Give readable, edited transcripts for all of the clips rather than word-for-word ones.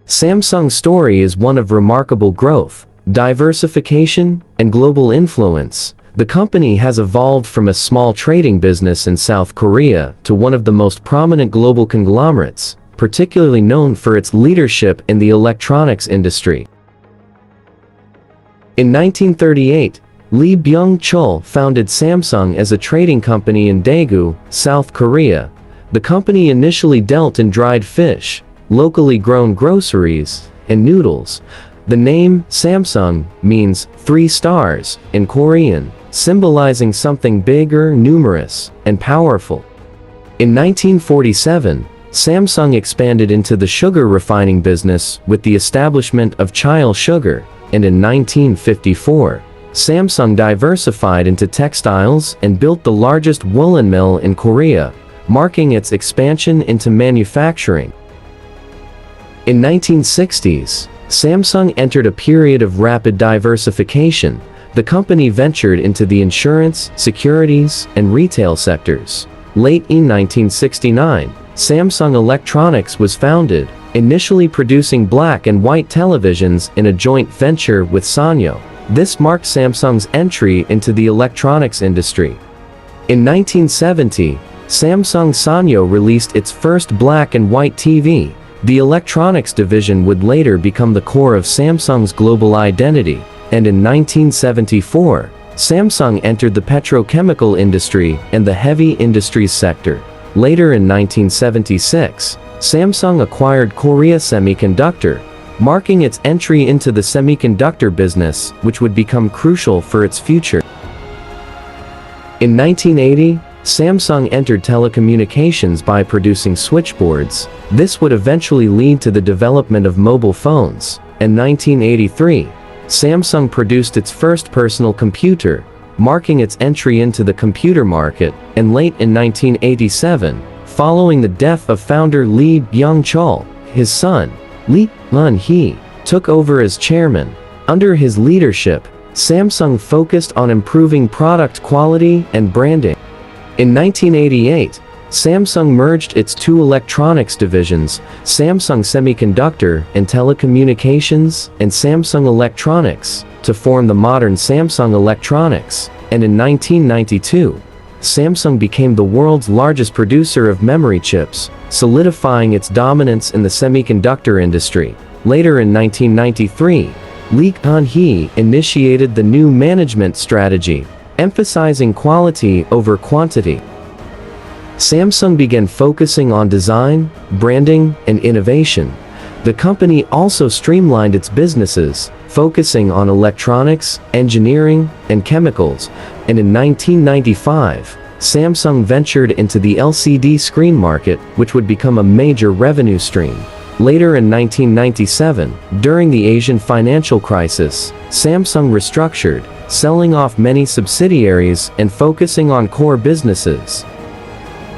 Samsung's story is one of remarkable growth, diversification, and global influence. The company has evolved from a small trading business in South Korea to one of the most prominent global conglomerates, particularly known for its leadership in the electronics industry. In 1938, Lee Byung-chul founded Samsung as a trading company in Daegu, South Korea. The company initially dealt in dried fish, locally grown groceries, and noodles. The name Samsung means 3 stars in Korean, symbolizing something bigger, numerous, and powerful. In 1947, Samsung expanded into the sugar refining business with the establishment of Chile Sugar, and in 1954, Samsung diversified into textiles and built the largest woolen mill in Korea, marking its expansion into manufacturing. In 1960s, Samsung entered a period of rapid diversification. The company ventured into the insurance, securities, and retail sectors. Late in 1969, Samsung Electronics was founded, initially producing black and white televisions in a joint venture with Sanyo. This marked Samsung's entry into the electronics industry. In 1970, Samsung Sanyo released its first black and white TV. The electronics division would later become the core of Samsung's global identity, and in 1974, Samsung entered the petrochemical industry and the heavy industries sector. Later in 1976, Samsung acquired Korea Semiconductor, marking its entry into the semiconductor business, which would become crucial for its future. In 1980, Samsung entered telecommunications by producing switchboards. This would eventually lead to the development of mobile phones. In 1983, Samsung produced its first personal computer, marking its entry into the computer market, and late in 1987, following the death of founder Lee Byung-chul, his son, Lee Man-hee, took over as chairman. Under his leadership, Samsung focused on improving product quality and branding. In 1988, Samsung merged its 2 electronics divisions, Samsung Semiconductor and Telecommunications and Samsung Electronics, to form the modern Samsung Electronics, and in 1992, Samsung became the world's largest producer of memory chips, solidifying its dominance in the semiconductor industry. Later in 1993, Lee Man-hee initiated the new management strategy, emphasizing quality over quantity. Samsung began focusing on design, branding, and innovation. The company also streamlined its businesses, focusing on electronics, engineering, and chemicals, and in 1995, Samsung ventured into the LCD screen market, which would become a major revenue stream. Later in 1997, during the Asian financial crisis, Samsung restructured, selling off many subsidiaries and focusing on core businesses.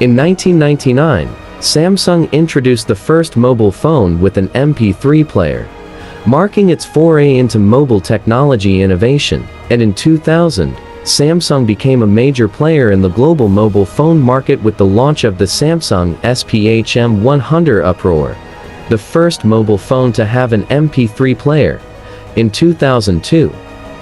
In 1999, Samsung introduced the first mobile phone with an MP3 player, marking its foray into mobile technology innovation, and in 2000, Samsung became a major player in the global mobile phone market with the launch of the Samsung SPHM100 Uproar, the first mobile phone to have an MP3 player. In 2002,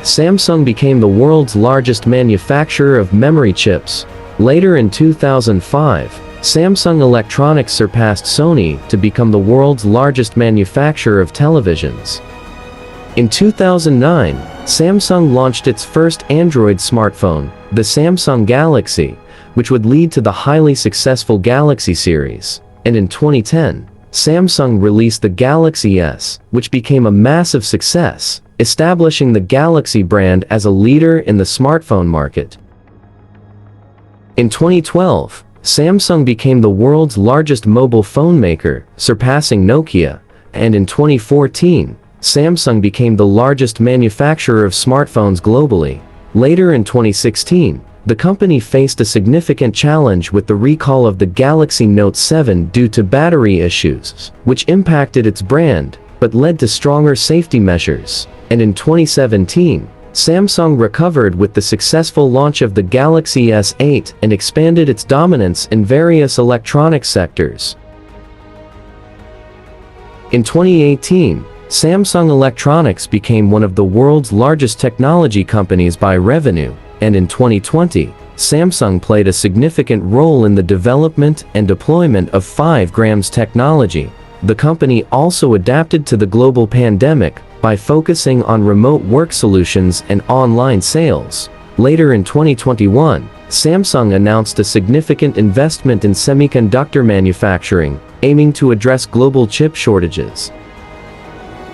Samsung became the world's largest manufacturer of memory chips. Later in 2005, Samsung Electronics surpassed Sony to become the world's largest manufacturer of televisions. In 2009, Samsung launched its first Android smartphone, the Samsung Galaxy, which would lead to the highly successful Galaxy series. And in 2010, Samsung released the Galaxy S, which became a massive success, establishing the Galaxy brand as a leader in the smartphone market. In 2012, Samsung became the world's largest mobile phone maker, surpassing Nokia, and in 2014, Samsung became the largest manufacturer of smartphones globally. Later in 2016, the company faced a significant challenge with the recall of the Galaxy Note 7 due to battery issues, which impacted its brand, but led to stronger safety measures. And in 2017, Samsung recovered with the successful launch of the Galaxy S8 and expanded its dominance in various electronic sectors. In 2018, Samsung Electronics became one of the world's largest technology companies by revenue, and in 2020, Samsung played a significant role in the development and deployment of 5G technology. The company also adapted to the global pandemic by focusing on remote work solutions and online sales. Later in 2021, Samsung announced a significant investment in semiconductor manufacturing, aiming to address global chip shortages.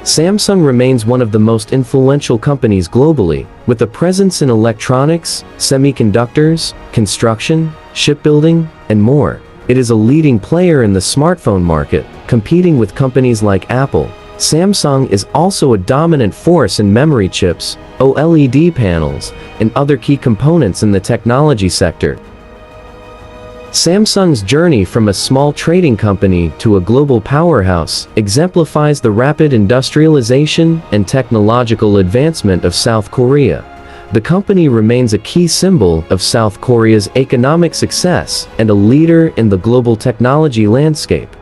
Samsung remains one of the most influential companies globally, with a presence in electronics, semiconductors, construction, shipbuilding, and more. It is a leading player in the smartphone market, competing with companies like Apple. Samsung is also a dominant force in memory chips, OLED panels, and other key components in the technology sector. Samsung's journey from a small trading company to a global powerhouse exemplifies the rapid industrialization and technological advancement of South Korea. The company remains a key symbol of South Korea's economic success and a leader in the global technology landscape.